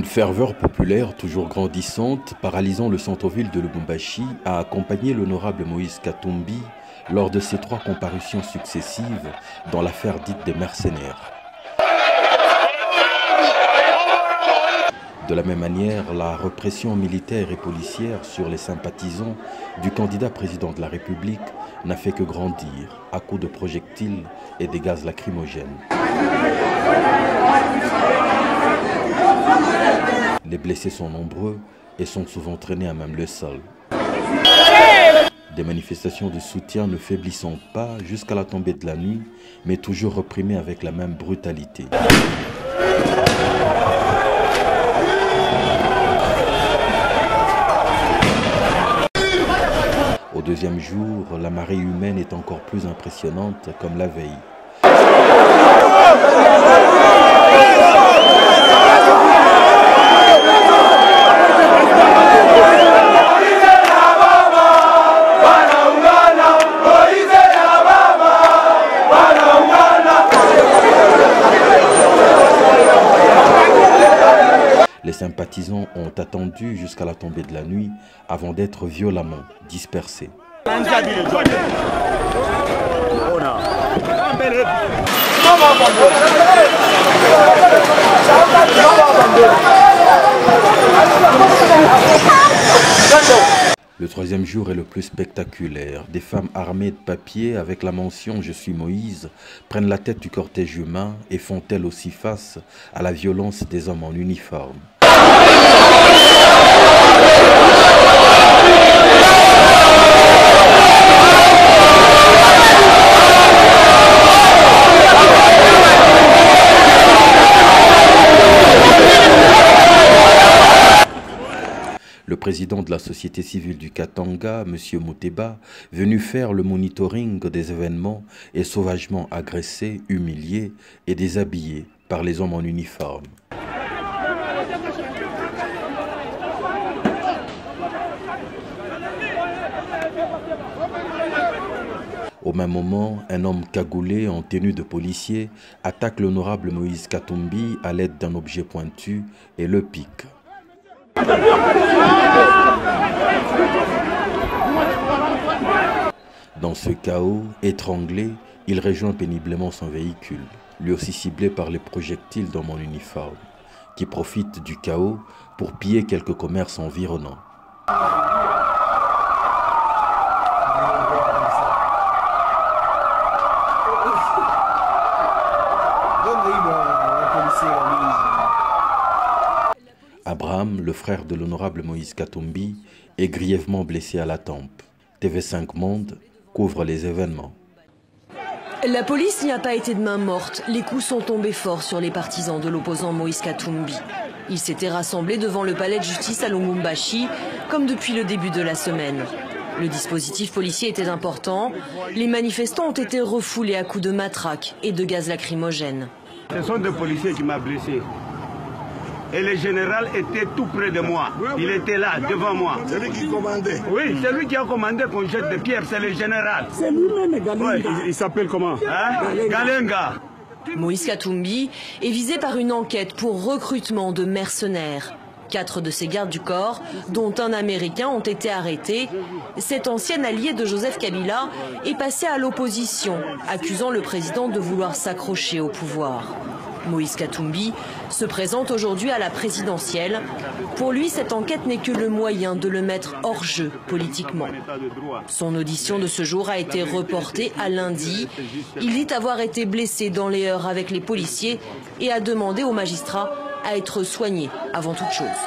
Une ferveur populaire toujours grandissante, paralysant le centre-ville de Lubumbashi, a accompagné l'honorable Moïse Katumbi lors de ses 3 comparutions successives dans l'affaire dite des mercenaires. De la même manière, la répression militaire et policière sur les sympathisants du candidat président de la République n'a fait que grandir à coups de projectiles et des gaz lacrymogènes. Les blessés sont nombreux et sont souvent traînés à même le sol. Des manifestations de soutien ne faiblissant pas jusqu'à la tombée de la nuit, mais toujours reprimées avec la même brutalité. Au deuxième jour, la marée humaine est encore plus impressionnante comme la veille. Les sympathisants ont attendu jusqu'à la tombée de la nuit avant d'être violemment dispersés. Le troisième jour est le plus spectaculaire. Des femmes armées de papier avec la mention « Je suis Moïse » prennent la tête du cortège humain et font elles aussi face à la violence des hommes en uniforme. Le président de la société civile du Katanga, M. Muteba, venu faire le monitoring des événements, est sauvagement agressé, humilié et déshabillé par les hommes en uniforme. Au même moment, un homme cagoulé en tenue de policier attaque l'honorable Moïse Katumbi à l'aide d'un objet pointu et le pique. Dans ce chaos, étranglé, il rejoint péniblement son véhicule, lui aussi ciblé par les projectiles d'hommes en uniforme, qui profitent du chaos pour piller quelques commerces environnants. Abraham, le frère de l'honorable Moïse Katumbi, est grièvement blessé à la tempe. TV5 Monde couvre les événements. La police n'y a pas été de main morte. Les coups sont tombés forts sur les partisans de l'opposant Moïse Katumbi. Ils s'étaient rassemblés devant le palais de justice à Lubumbashi, comme depuis le début de la semaine. Le dispositif policier était important. Les manifestants ont été refoulés à coups de matraque et de gaz lacrymogène. Ce sont des policiers qui m'ont blessé. Et le général était tout près de moi. Il était là, devant moi. C'est lui qui commandait. Oui, c'est lui qui a commandé qu'on jette des pierres, c'est le général. C'est lui-même, Galenga. Ouais. Il s'appelle comment? Galenga. Moïse Katumbi est visé par une enquête pour recrutement de mercenaires. 4 de ses gardes du corps, dont un Américain, ont été arrêtés. Cet ancien allié de Joseph Kabila est passé à l'opposition, accusant le président de vouloir s'accrocher au pouvoir. Moïse Katumbi se présente aujourd'hui à la présidentielle. Pour lui, cette enquête n'est que le moyen de le mettre hors jeu politiquement. Son audition de ce jour a été reportée à lundi. Il dit avoir été blessé dans les heurts avec les policiers et a demandé aux magistrats à être soigné avant toute chose.